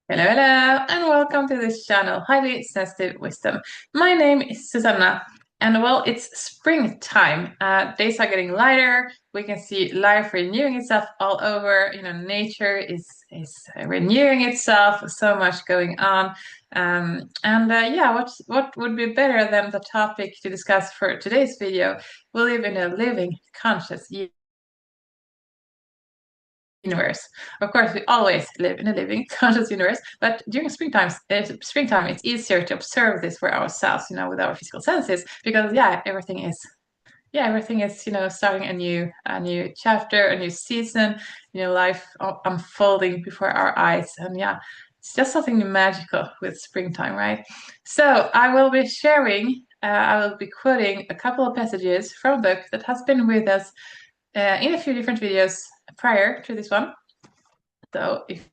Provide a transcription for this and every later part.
Hello, hello, and welcome to this channel, Highly Sensitive Wisdom. My name is Susanna, and well, it's springtime. Days are getting lighter. We can see life renewing itself all over. Nature is renewing itself. So much going on. Yeah, what would be better than the topic to discuss for today's video? We live in a living, conscious universe. Of course, we always live in a living, conscious universe, but during springtime, it's easier to observe this for ourselves, with our physical senses, because everything is, starting a new chapter, a new season, life unfolding before our eyes, and yeah. It's just something magical with springtime, right? So I will be quoting a couple of passages from a book that has been with us in a few different videos prior to this one. So if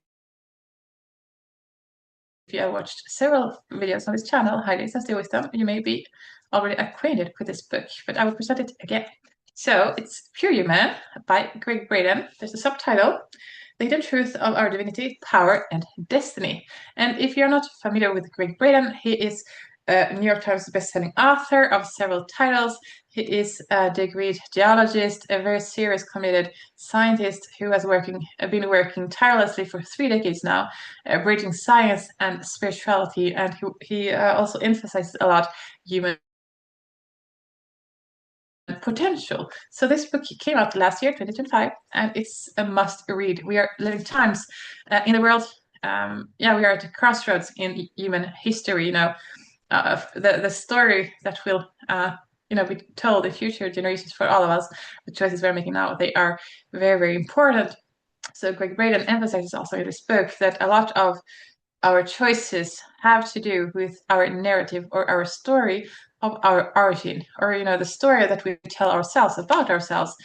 you have watched several videos on this channel, Highly Sensitive Wisdom, you may be already acquainted with this book, but I will present it again. So it's Pure Human by Gregg Braden. There's a subtitle, The Hidden Truth of Our Divinity, Power, and Destiny. And if you're not familiar with Gregg Braden, he is a New York Times bestselling author of several titles. He is a degreed geologist, a very serious, committed scientist who has been working tirelessly for 3 decades now, bridging science and spirituality. And he also emphasizes a lot human potential. So this book came out last year, 2025, and it's a must read. We are living times in the world. We are at a crossroads in human history. The story that will be told in future generations for all of us. The choices we're making now, they are very, very important. So Gregg Braden emphasizes also in this book that a lot of our choices have to do with our narrative or our story of our origin, or the story that we tell ourselves about ourselves,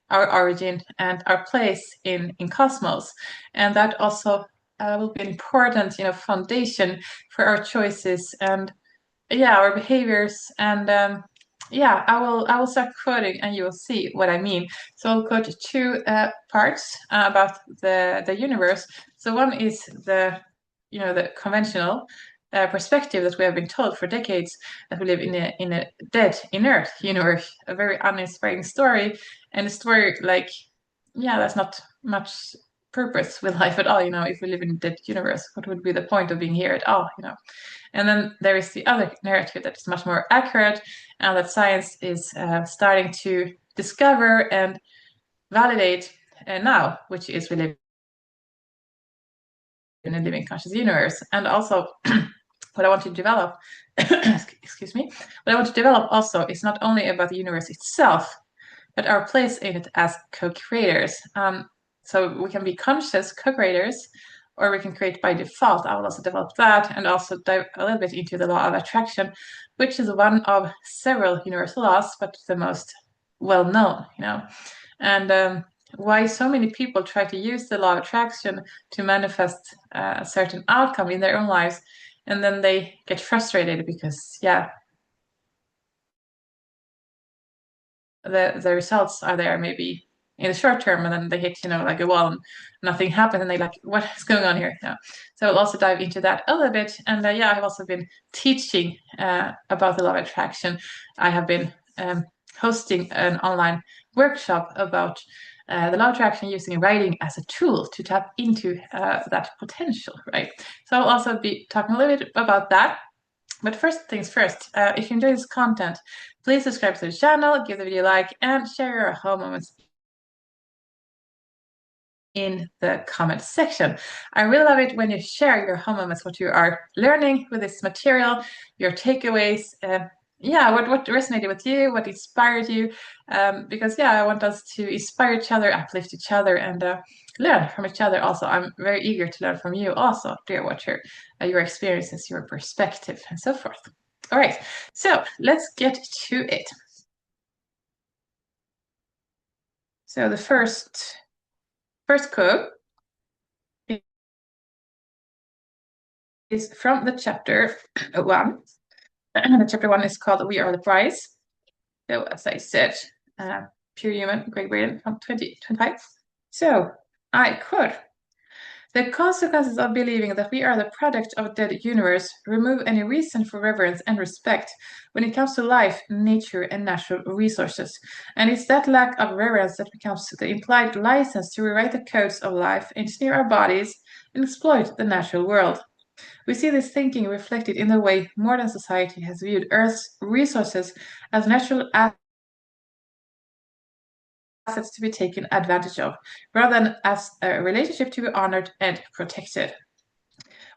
our origin and our place in cosmos. And that also will be an important foundation for our choices and our behaviors. And I will start quoting and you will see what I mean. So I'll quote two parts about the universe. So one is the conventional perspective that we have been told for decades, that we live in a dead, inert universe, a very uninspiring story, and a story like, that's not much purpose with life at all. If we live in a dead universe, what would be the point of being here at all? And then there is the other narrative that is much more accurate, and that science is starting to discover and validate now, which is we live in a living conscious universe. And also, what I want to develop, excuse me, what I want to develop also is not only about the universe itself, but our place in it as co-creators. So we can be conscious co-creators, or we can create by default. I will also develop that, and also dive a little bit into the law of attraction, which is one of several universal laws, but the most well known. And why so many people try to use the law of attraction to manifest a certain outcome in their own lives, and then they get frustrated because, the results are there maybe in the short term, and then they hit like a wall and nothing happened, and they like, what is going on here? So I'll also dive into that a little bit. And I've also been teaching about the law of attraction. I have been hosting an online workshop about the law of attraction, using writing as a tool to tap into that potential, right? So I'll also be talking a little bit about that. But first things first, if you enjoy this content, please subscribe to the channel, give the video a like, and share your aha moments in the comment section. I really love it when you share your aha moments, what you are learning with this material, your takeaways, what resonated with you, what inspired you, because I want us to inspire each other, uplift each other, and learn from each other. Also, I'm very eager to learn from you also, dear watcher, your experiences, your perspective, and so forth. All right, so let's get to it. So the first quote is from the chapter 1. The chapter 1 is called We Are the Prize. So as I said, Pure Human, Gregg Braden from 2025. So I quote, The consequences of believing that we are the product of a dead universe remove any reason for reverence and respect when it comes to life, nature, and natural resources. And it's that lack of reverence that becomes the implied license to rewrite the codes of life, engineer our bodies, and exploit the natural world. We see this thinking reflected in the way modern society has viewed Earth's resources as natural assets to be taken advantage of, rather than as a relationship to be honored and protected.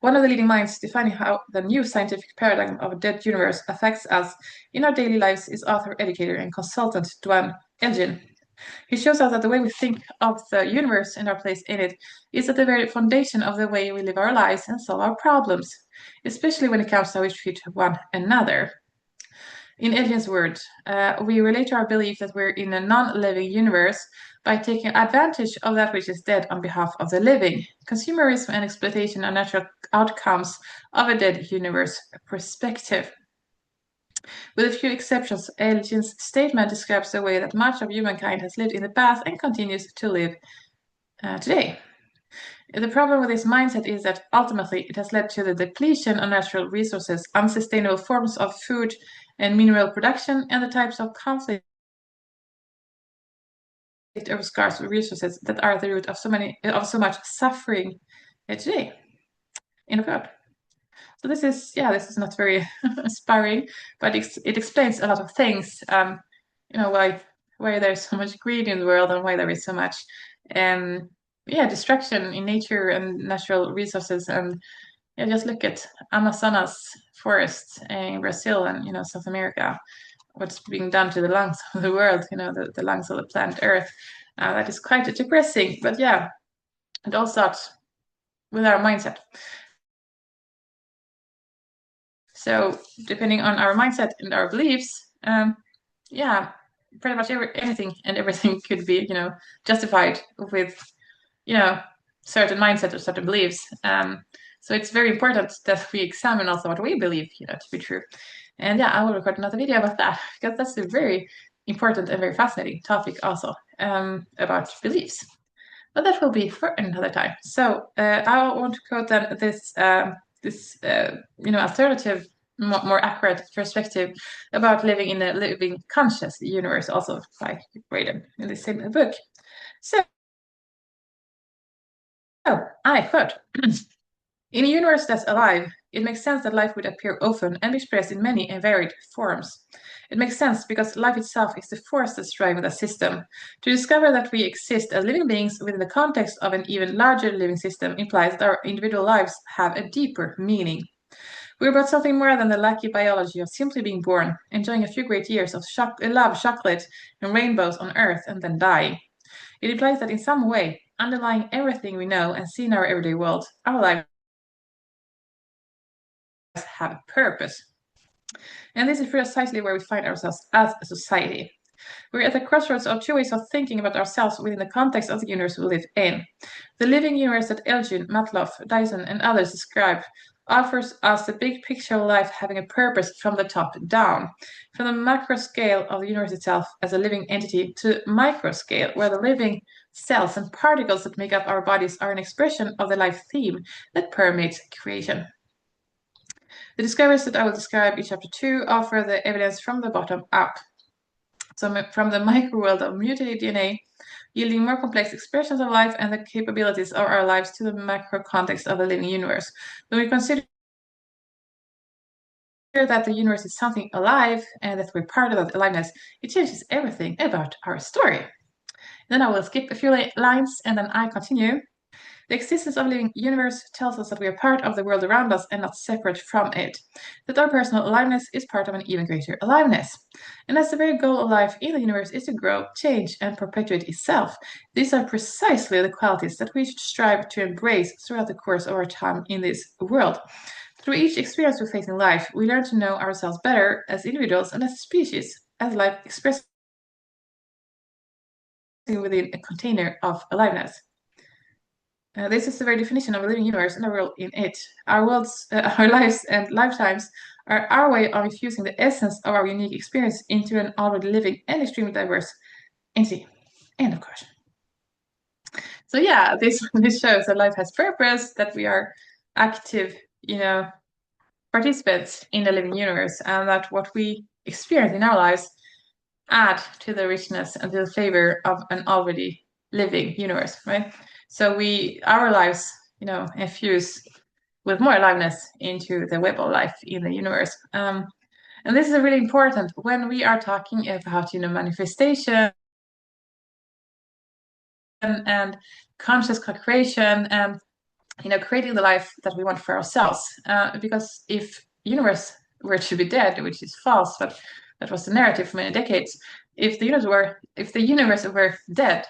One of the leading minds defining how the new scientific paradigm of a dead universe affects us in our daily lives is author, educator, and consultant Duane Elgin. He shows us that the way we think of the universe and our place in it is at the very foundation of the way we live our lives and solve our problems, especially when it comes to how we treat one another. In Elgin's words, we relate to our belief that we're in a non-living universe by taking advantage of that which is dead on behalf of the living. Consumerism and exploitation are natural outcomes of a dead universe perspective. With a few exceptions, Elgin's statement describes the way that much of humankind has lived in the past and continues to live today. The problem with this mindset is that ultimately it has led to the depletion of natural resources, unsustainable forms of food and mineral production, and the types of conflict over scarce resources that are the root of so much suffering today. End of quote. So this is not very inspiring, but it explains a lot of things. Why there's so much greed in the world and why there is so much destruction in nature and natural resources. And just look at Amazonas forests in Brazil and South America. What's being done to the lungs of the world? The lungs of the planet Earth. That is quite depressing. But yeah, it all starts with our mindset. So depending on our mindset and our beliefs, pretty much anything and everything could be, justified with, certain mindset or certain beliefs. So it's very important that we examine also what we believe, to be true. And I will record another video about that because that's a very important and very fascinating topic also about beliefs. But that will be for another time. So I want to quote then this alternative, more accurate perspective about living in a living conscious universe, also by Braden in the same book. So I quote, in a universe that's alive, it makes sense that life would appear often and be expressed in many and varied forms. It makes sense because life itself is the force that's driving the system. To discover that we exist as living beings within the context of an even larger living system implies that our individual lives have a deeper meaning. We're about something more than the lucky biology of simply being born, enjoying a few great years of love, chocolate, and rainbows on Earth, and then dying. It implies that in some way, underlying everything we know and see in our everyday world, our lives have a purpose. And this is precisely where we find ourselves as a society. We're at the crossroads of two ways of thinking about ourselves within the context of the universe we live in. The living universe that Elgin, Matloff, Dyson, and others describe offers us the big picture of life having a purpose from the top down, from the macro scale of the universe itself as a living entity to micro scale, where the living cells and particles that make up our bodies are an expression of the life theme that permeates creation. The discoveries that I will describe in chapter 2 offer the evidence from the bottom up. So from the micro world of mutated DNA, yielding more complex expressions of life and the capabilities of our lives to the macro context of the living universe. When we consider that the universe is something alive and that we're part of that aliveness, it changes everything about our story. Then I will skip a few lines and then I continue. The existence of a living universe tells us that we are part of the world around us and not separate from it, that our personal aliveness is part of an even greater aliveness. And as the very goal of life in the universe is to grow, change, and perpetuate itself, these are precisely the qualities that we should strive to embrace throughout the course of our time in this world. Through each experience we face in life, we learn to know ourselves better as individuals and as a species, as life expressing within a container of aliveness. This is the very definition of a living universe and the world in it. Our worlds, our lives and lifetimes are our way of infusing the essence of our unique experience into an already living and extremely diverse entity. End of quote. So yeah, this this shows that life has purpose, that we are active, participants in the living universe, and that what we experience in our lives add to the richness and to the flavor of an already living universe, right? So our lives, infuse with more aliveness into the web of life in the universe. And this is really important when we are talking about, manifestation and conscious co-creation and, creating the life that we want for ourselves. Because if universe were to be dead, which is false, but that was the narrative for many decades, if the universe were dead,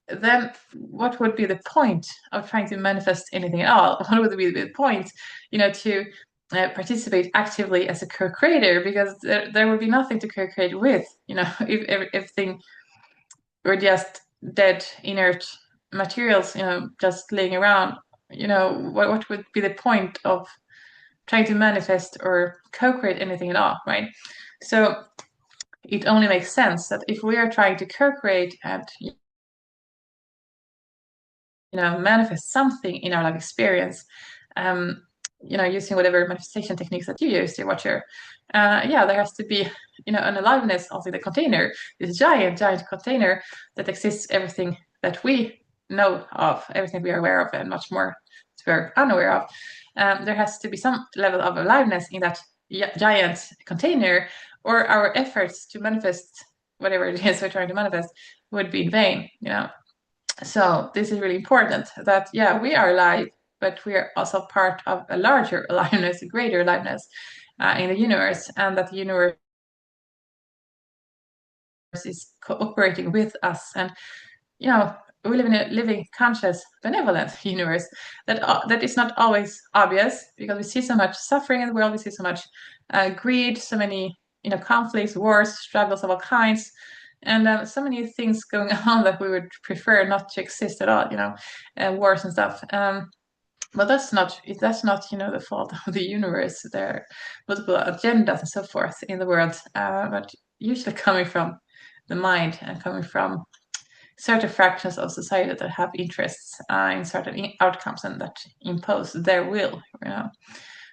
then what would be the point of trying to manifest anything at all? What would be the point, to participate actively as a co-creator? Because there would be nothing to co-create with, if everything were just dead, inert materials, just laying around. What would be the point of trying to manifest or co-create anything at all, right? So it only makes sense that if we are trying to co-create and manifest something in our life experience, using whatever manifestation techniques that you use, dear watcher, there has to be, an aliveness also in the container, this giant container that exists everything that we know of, everything we are aware of, and much more that we're unaware of. There has to be some level of aliveness in that giant container, or our efforts to manifest whatever it is we're trying to manifest would be in vain, So this is really important that, we are alive, but we are also part of a larger aliveness, a greater aliveness in the universe, and that the universe is cooperating with us. And, we live in a living, conscious, benevolent universe that is not always obvious, because we see so much suffering in the world, we see so much greed, so many, conflicts, wars, struggles of all kinds, and so many things going on that we would prefer not to exist at all, wars and stuff. But that's not the fault of the universe. There are multiple agendas and so forth in the world, but usually coming from the mind and coming from certain fractions of society that have interests in certain outcomes and that impose their will.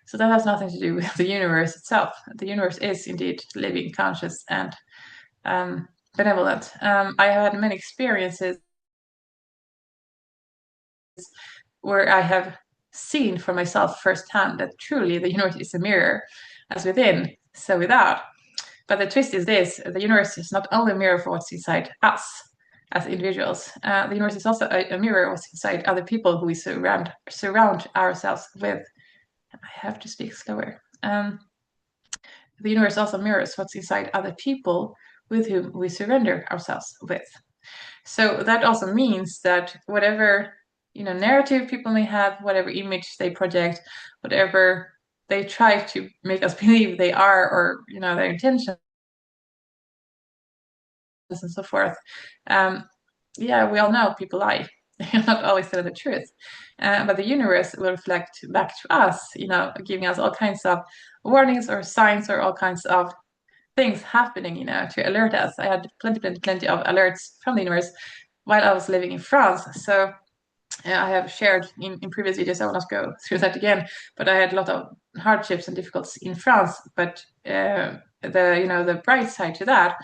So that has nothing to do with the universe itself. The universe is indeed living, conscious, and benevolent. I have had many experiences where I have seen for myself firsthand that truly the universe is a mirror, as within, so without. But the twist is this: the universe is not only a mirror for what's inside us as individuals. The universe is also a mirror of what's inside other people who we surround ourselves with. I have to speak slower. The universe also mirrors what's inside other people with whom we surrender ourselves with. So that also means that whatever narrative people may have, whatever image they project, whatever they try to make us believe they are, or their intentions and so forth. We all know people lie. They're not always telling the truth. But the universe will reflect back to us, giving us all kinds of warnings or signs or all kinds of things happening, to alert us. I had plenty of alerts from the universe while I was living in France. So I have shared in previous videos, I will not go through that again, but I had a lot of hardships and difficulties in France. But the bright side to that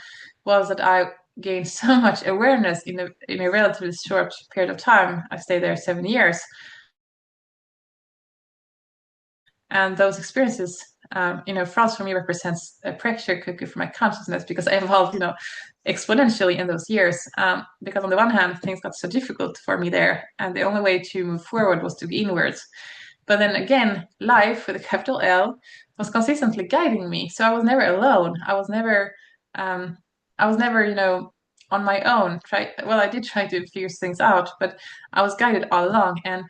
was that I gained so much awareness in a relatively short period of time. I stayed there 7 years. And those experiences, France for me represents a pressure cooker for my consciousness, because I evolved, exponentially in those years. Because on the one hand, things got so difficult for me there, and the only way to move forward was to be inwards. But then again, life with a capital L was consistently guiding me, so I was never alone. I was never, on my own. I did try to figure things out, but I was guided all along. And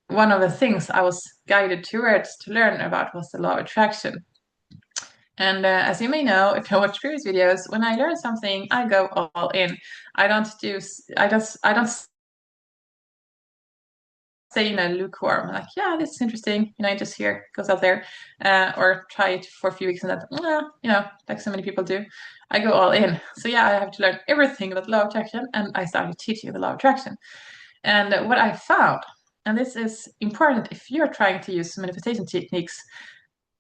one of the things I was guided towards to learn about was the law of attraction. And as you may know, if you watch previous videos, when I learn something, I go all in. I don't say, lukewarm, like, yeah, this is interesting, just here, goes out there, or try it for a few weeks and then, like so many people do. I go all in. So yeah, I have to learn everything about the law of attraction, and I started teaching the law of attraction. And what I found, and this is important if you're trying to use manifestation techniques,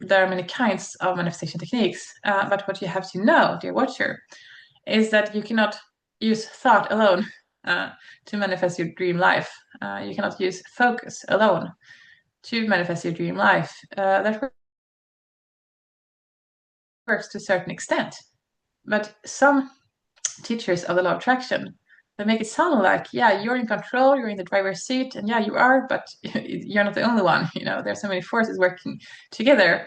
there are many kinds of manifestation techniques, but what you have to know, dear watcher, is that you cannot use thought alone to manifest your dream life. You cannot use focus alone to manifest your dream life. That works to a certain extent. But some teachers of the law of attraction, they make it sound like, yeah, you're in control, you're in the driver's seat, and yeah, you are, but you're not the only one. There's so many forces working together.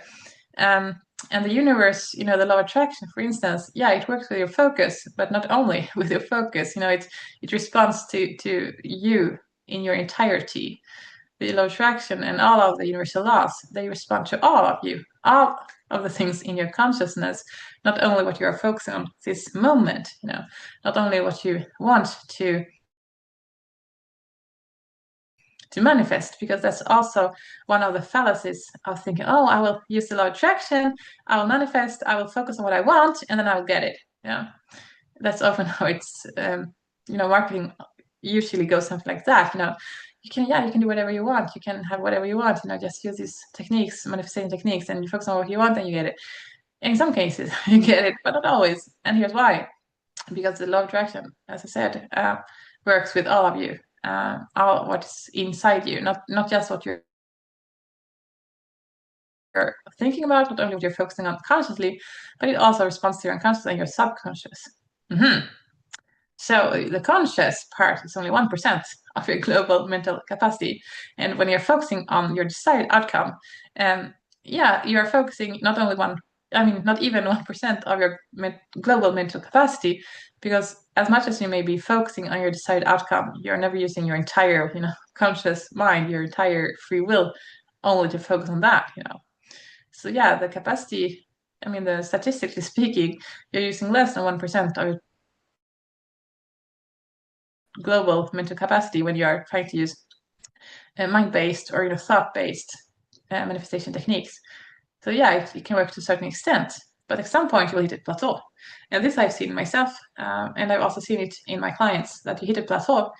Um, and the universe, the law of attraction, for instance, yeah, it works with your focus, but not only with your focus. It responds to you in your entirety. The law of attraction and all of the universal laws, they respond to all of you, all of the things in your consciousness, not only what you are focusing on this moment, not only what you want to manifest, because that's also one of the fallacies of thinking, oh, I will use the law of attraction, I will manifest, I will focus on what I want, and then I will get it. Yeah, that's often how it's marketing usually goes something like that. You can do whatever you want, you can have whatever you want, just use these techniques, manifestation techniques, and you focus on what you want and you get it. In some cases you get it, but not always. And here's why: because the law of attraction, as I said, works with all of you, all what's inside you, not just what you're thinking about, not only what you're focusing on consciously, but it also responds to your unconscious and your subconscious. Mm-hmm. So the conscious part is only 1% of your global mental capacity. And when you're focusing on your desired outcome, you're focusing not only not even 1% of your global mental capacity, because as much as you may be focusing on your desired outcome, you're never using your entire, conscious mind, your entire free will, only to focus on that. So yeah, the capacity, statistically speaking, you're using less than 1% of your global mental capacity when you are trying to use mind-based or thought-based manifestation techniques. So yeah, it can work to a certain extent, but at some point you will hit a plateau. And this I've seen myself, and I've also seen it in my clients, that you hit a plateau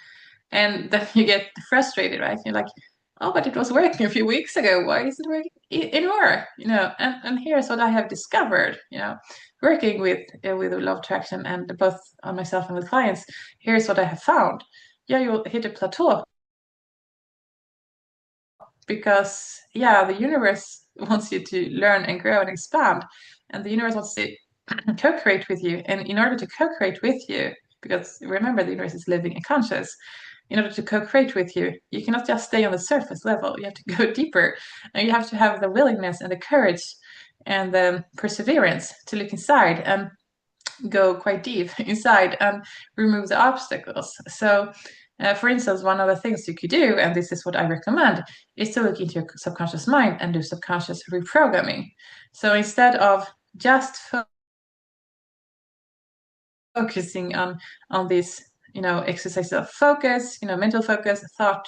and then you get frustrated, right? You're like, oh, but it was working a few weeks ago. Why isn't it working anymore? And here's what I have discovered, working with law of attraction and both on myself and with clients. Here's what I have found. Yeah, you'll hit a plateau because, yeah, the universe wants you to learn and grow and expand, and the universe wants to co-create with you. And in order to co-create with you, because remember, the universe is living and conscious, in order to co-create with you, you cannot just stay on the surface level. You have to go deeper, and you have to have the willingness and the courage and the perseverance to look inside and go quite deep inside and remove the obstacles. So, for instance, one of the things you could do, and this is what I recommend, is to look into your subconscious mind and do subconscious reprogramming. So instead of just focusing on these exercises of focus, mental focus, thought,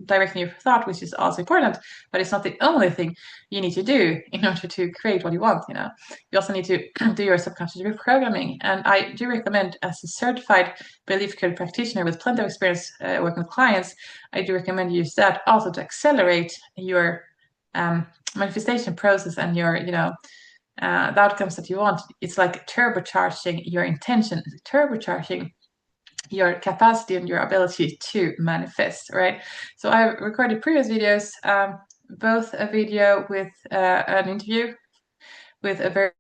directing your thought, which is also important, but it's not the only thing you need to do in order to create what you want. You also need to do your subconscious reprogramming. And I do recommend, as a certified belief code practitioner with plenty of experience working with clients, I do recommend you use that also to accelerate your manifestation process and your the outcomes that you want. It's like turbocharging your intention, turbocharging your capacity and your ability to manifest, right? So I recorded previous videos, both a video with an interview with a very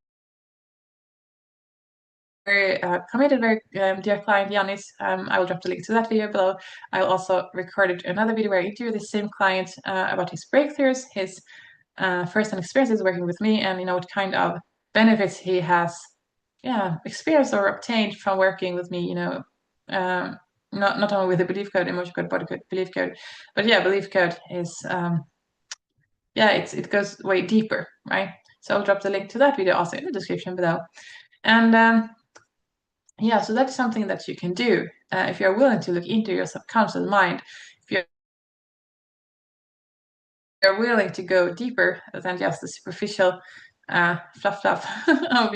committed, very dear client, Yanis. I will drop the link to that video below. I also recorded another video where I interviewed the same client about his breakthroughs, his first-hand experiences working with me, and what kind of benefits he has experienced or obtained from working with me, not only with the belief code, emotion code, body code, belief code, but yeah, belief code is it goes way deeper, right? So I'll drop the link to that video also in the description below. And so that's something that you can do if you're willing to look into your subconscious mind. If you're willing to go deeper than just the superficial fluff of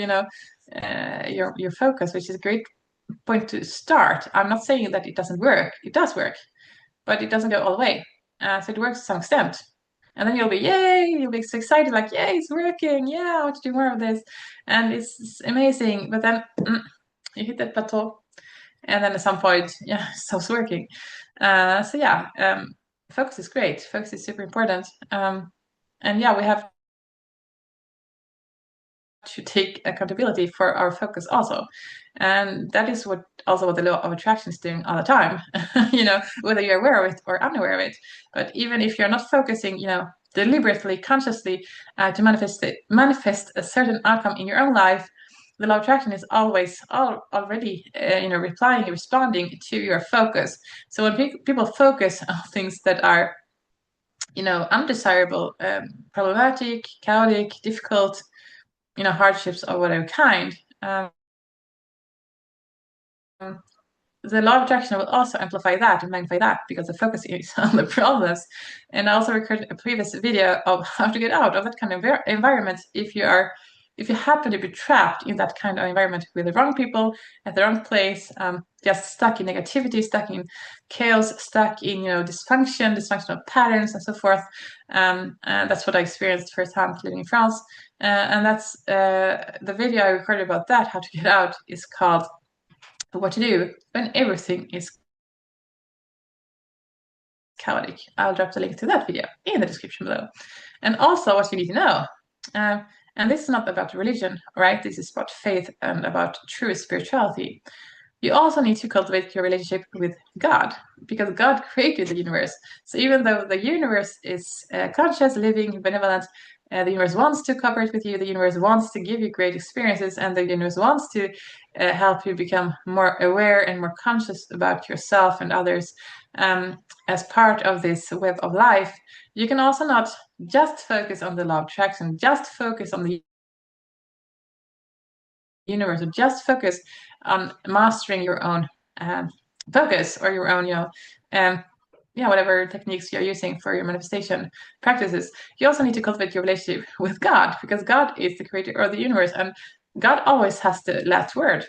your focus, which is a great point to start. I'm not saying that it doesn't work. It does work, but it doesn't go all the way. So it works to some extent. And then you'll be so excited, like, yay, it's working. Yeah, I want to do more of this. And it's amazing. But then you hit that plateau. And then at some point, yeah, it stops working. So yeah, focus is great. Focus is super important. And yeah, we have to take accountability for our focus also. And that is what the law of attraction is doing all the time, whether you're aware of it or unaware of it. But even if you're not focusing, deliberately, consciously to manifest a certain outcome in your own life, the law of attraction is always already, responding to your focus. So when people focus on things that are, undesirable, problematic, chaotic, difficult, hardships of whatever kind, the law of attraction will also amplify that and magnify that because the focus is on the problems. And I also recorded a previous video of how to get out of that kind of environment if you happen to be trapped in that kind of environment with the wrong people at the wrong place, just stuck in negativity, stuck in chaos, stuck in dysfunctional patterns and so forth. And that's what I experienced firsthand living in France. And that's the video I recorded about that, how to get out, is called What to Do When Everything is Chaotic. I'll drop the link to that video in the description below. And also what you need to know. And this is not about religion, right? This is about faith and about true spirituality. You also need to cultivate your relationship with God because God created the universe. So even though the universe is conscious, living, benevolent, the universe wants to cooperate with you, the universe wants to give you great experiences, and the universe wants to help you become more aware and more conscious about yourself and others as part of this web of life. You can also not just focus on the law of attraction, just focus on the universe, or just focus on mastering your own focus or your own, whatever techniques you're using for your manifestation practices. You also need to cultivate your relationship with God because God is the creator of the universe and God always has the last word.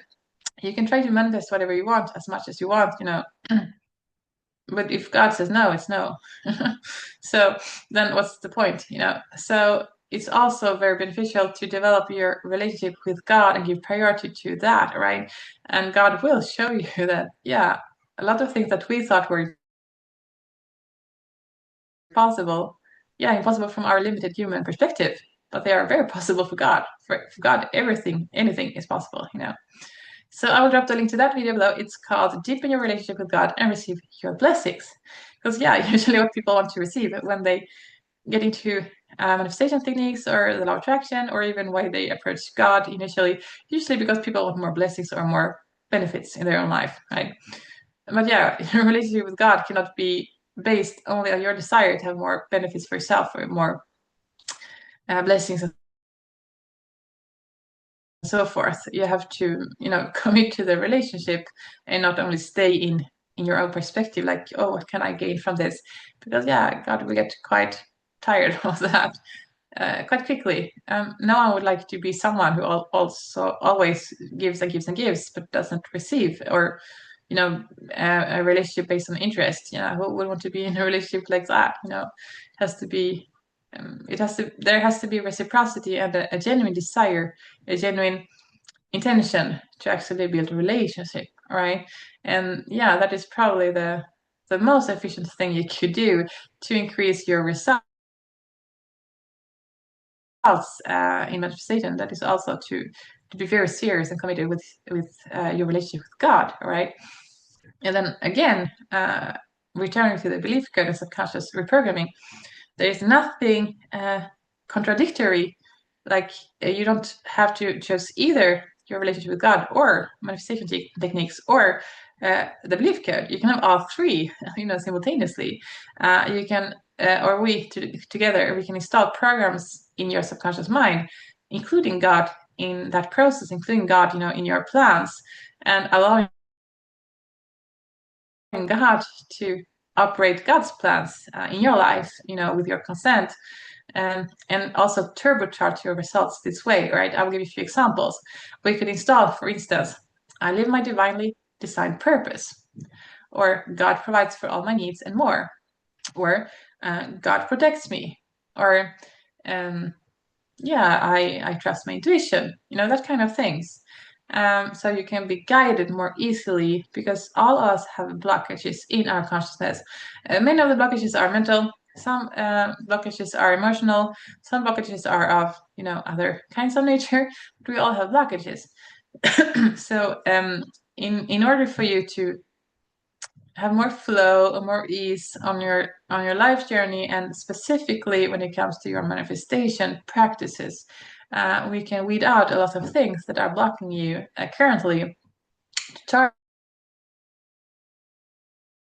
You can try to manifest whatever you want as much as you want, but if God says no, it's no. So then what's the point, So it's also very beneficial to develop your relationship with God and give priority to that, right? And God will show you that, yeah, a lot of things that we thought were impossible from our limited human perspective, but they are very possible for God. For God, anything is possible, So I will drop the link to that video below. It's called Deepen Your Relationship with God and Receive Your Blessings. Because usually what people want to receive when they get into manifestation techniques or the law of attraction, or even why they approach God initially, usually because people want more blessings or more benefits in their own life, right? But your relationship with God cannot be based only on your desire to have more benefits for yourself or more blessings and so forth. You have to, commit to the relationship and not only stay in your own perspective, like, oh, what can I gain from this? Because God will get quite tired of that quite quickly. No one would like to be someone who also always gives and gives and gives, but doesn't receive, or a relationship based on interest. Who would want to be in a relationship like that? It has to be. There has to be reciprocity and a genuine desire, a genuine intention to actually build a relationship, right? And that is probably the most efficient thing you could do to increase your results in manifestation. That is also to be very serious and committed with your relationship with God, right? And then again, returning to the belief code and subconscious reprogramming, there is nothing contradictory. Like you don't have to choose either your relationship with God or manifestation techniques or the belief code. You can have all three, simultaneously. You can, or together, we can install programs in your subconscious mind, including God in that process, including God, in your plans, and allowing God to operate God's plans in your life, with your consent, and also turbocharge your results this way, right? I'll give you a few examples. We could install, for instance, I live my divinely designed purpose, or God provides for all my needs and more, or God protects me, or um, yeah, I trust my intuition, that kind of things. So you can be guided more easily because all of us have blockages in our consciousness. Many of the blockages are mental, some blockages are emotional, some blockages are of, other kinds of nature, but we all have blockages. So in order for you to have more flow or more ease on your life journey, and specifically when it comes to your manifestation practices, we can weed out a lot of things that are blocking you currently to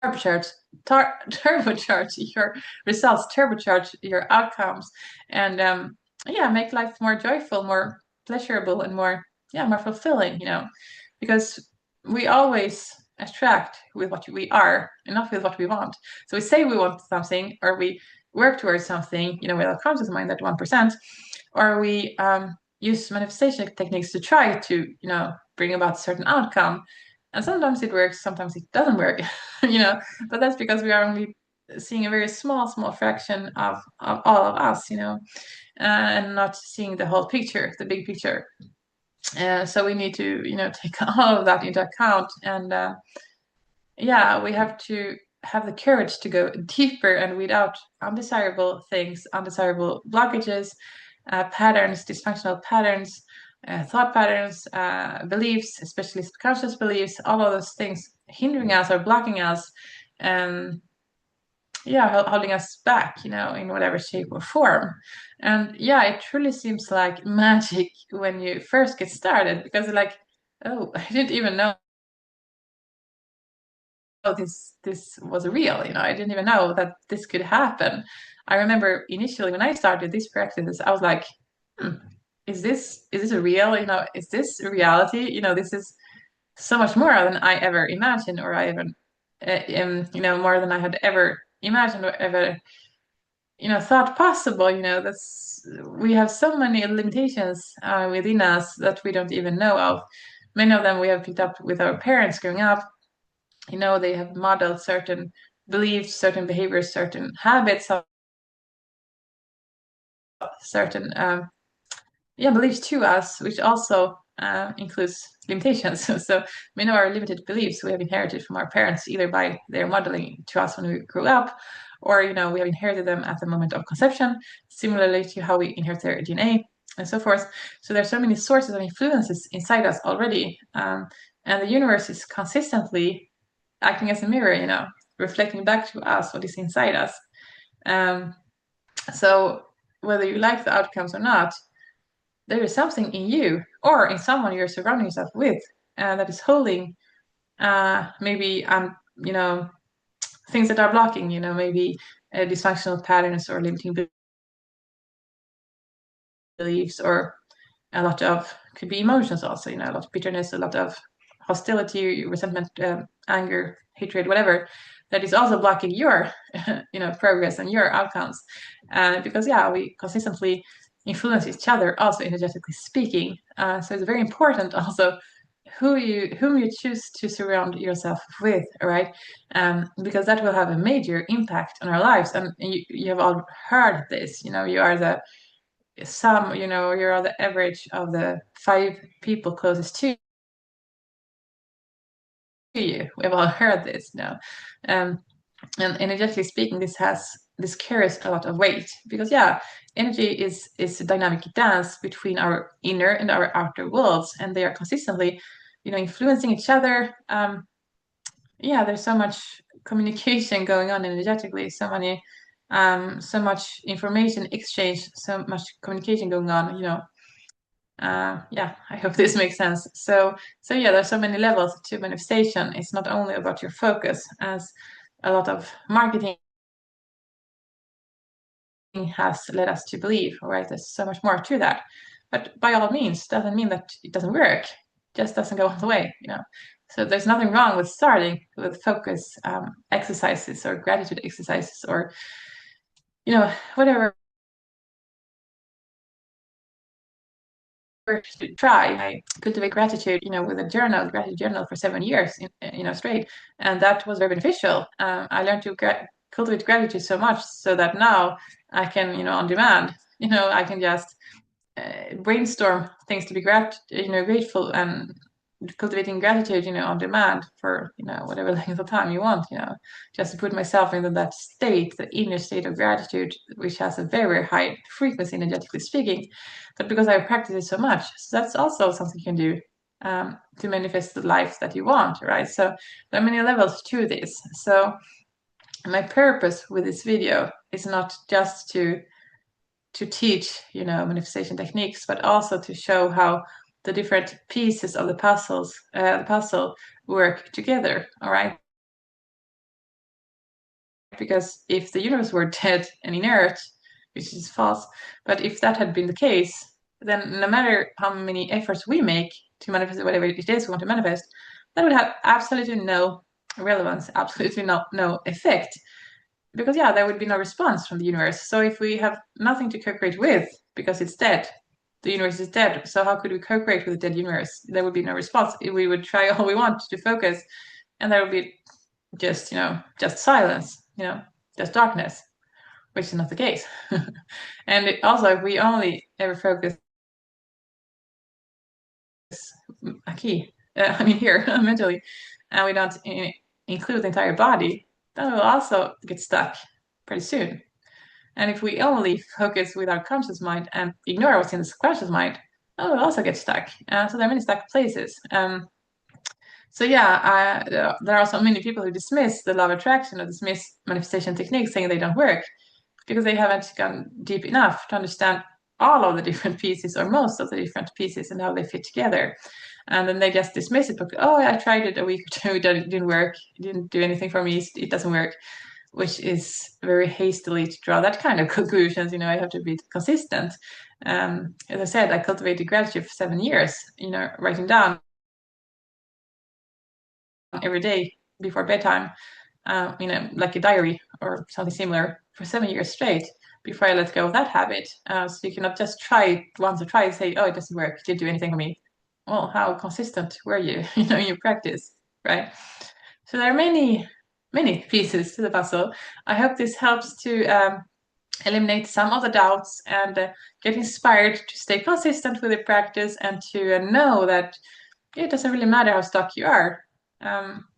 turbocharge turbocharge your results, turbocharge your outcomes, and yeah, make life more joyful, more pleasurable, and more fulfilling, because we always attract with what we are and not with what we want. So we say we want something, or we work towards something, with our conscious mind, that 1%, or we use manifestation techniques to try to, bring about a certain outcome. And sometimes it works, sometimes it doesn't work, but that's because we are only seeing a very small fraction of all of us, and not seeing the whole picture, the big picture. So we need to, take all of that into account. And yeah, we have to have the courage to go deeper and weed out undesirable things, undesirable blockages, patterns, dysfunctional patterns, thought patterns, beliefs, especially subconscious beliefs, all of those things hindering us or blocking us, yeah, holding us back, in whatever shape or form. And yeah, it truly seems like magic when you first get started, because like, oh, I didn't even know this was real. I didn't even know that this could happen. I remember initially when I started these practices, I was like, hmm, is this a real? Is this a reality? This is so much more than I ever imagined, or I even, more than I had ever imagined or ever, thought possible. That's we have so many limitations within us that we don't even know of. Many of them we have picked up with our parents growing up. They have modeled certain beliefs, certain behaviors, certain habits, certain beliefs to us, which also includes limitations. So many of our limited beliefs we have inherited from our parents, either by their modeling to us when we grew up, or we have inherited them at the moment of conception, similarly to how we inherit their DNA and so forth. So there's so many sources of influences inside us already, and the universe is consistently acting as a mirror, reflecting back to us what is inside us. Um, so whether you like the outcomes or not, there is something in you or in someone you're surrounding yourself with that is holding maybe things that are blocking, maybe dysfunctional patterns or limiting beliefs, or a lot of, could be emotions also, a lot of bitterness, a lot of hostility, resentment, anger, hatred, whatever, that is also blocking your progress and your outcomes. Because yeah, we consistently influence each other, also energetically speaking. So it's very important also whom you choose to surround yourself with, right? Because that will have a major impact on our lives. And you have all heard this, you are the you're the average of the 5 people closest to you. We've all heard this now. And energetically speaking, this carries a lot of weight, because yeah, energy is a dynamic dance between our inner and our outer worlds, and they are consistently, influencing each other. Yeah, there's so much communication going on energetically, so much information exchange, so much communication going on, yeah, I hope this makes sense. So yeah, there's so many levels to manifestation. It's not only about your focus, as a lot of marketing has led us to believe, right? There's so much more to that. But by all means, doesn't mean that it doesn't work. It just doesn't go all the way, So there's nothing wrong with starting with focus exercises or gratitude exercises, or whatever to try, I cultivate gratitude, with a gratitude journal for 7 years, straight, and that was very beneficial. I learned to cultivate gratitude so much so that now I can, on demand, I can just brainstorm things to be grateful, and cultivating gratitude, on demand for, whatever length of time you want, just to put myself into that state, the inner state of gratitude, which has a very, very high frequency, energetically speaking. But because I practice it so much, so that's also something you can do to manifest the life that you want, right? So there are many levels to this. So my purpose with this video is not just to teach, manifestation techniques, but also to show how the different pieces of the puzzle work together. All right. Because if the universe were dead and inert, which is false, but if that had been the case, then no matter how many efforts we make to manifest whatever it is we want to manifest, that would have absolutely no relevance, absolutely no effect. Because yeah, there would be no response from the universe. So if we have nothing to co-create with because it's dead, the universe is dead. So how could we co-create with a dead universe? There would be no response. We would try all we want to focus, and there would be just silence, just darkness, which is not the case. And also, if we only ever focus here mentally, and we don't include the entire body, then we'll also get stuck pretty soon. And if we only focus with our conscious mind and ignore what's in the subconscious mind, then we'll also get stuck. So there are many stuck places. So yeah, there are so many people who dismiss the law of attraction or dismiss manifestation techniques, saying they don't work because they haven't gone deep enough to understand all of the different pieces or most of the different pieces and how they fit together. And then they just dismiss it because, oh, I tried it a week or two, it didn't work, it didn't do anything for me, it doesn't work, which is very hastily to draw that kind of conclusions. I have to be consistent. As I said, I cultivated gratitude for 7 years, writing down every day before bedtime, like a diary or something similar for 7 years straight before I let go of that habit. So you cannot just try it once or try and say, oh, it doesn't work, it didn't do anything for me. Well, how consistent were you, in your practice, right? So there are many, many pieces to the puzzle. I hope this helps to eliminate some of the doubts and get inspired to stay consistent with the practice and to know that it doesn't really matter how stuck you are.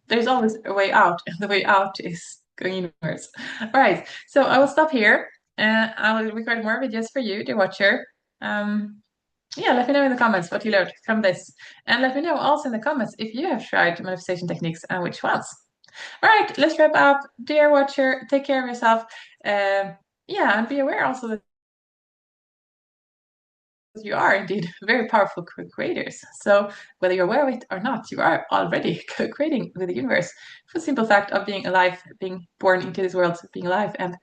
There's always a way out, and the way out is going inwards. All right, so I will stop here. I will record more videos for you, dear watcher. Yeah, let me know in the comments what you learned from this. And let me know also in the comments if you have tried manifestation techniques and which ones. All right, let's wrap up. Dear watcher, take care of yourself. Yeah, and be aware also that you are indeed very powerful co-creators. So whether you're aware of it or not, you are already co-creating with the universe for the simple fact of being alive, being born into this world, being alive. And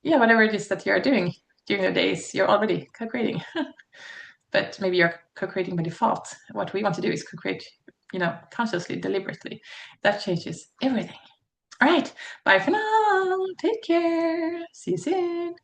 yeah, whatever it is that you're doing during your days, you're already co-creating. But maybe you're co-creating by default. What we want to do is co-create, consciously, deliberately. That changes everything. All right, bye for now. Take care. See you soon.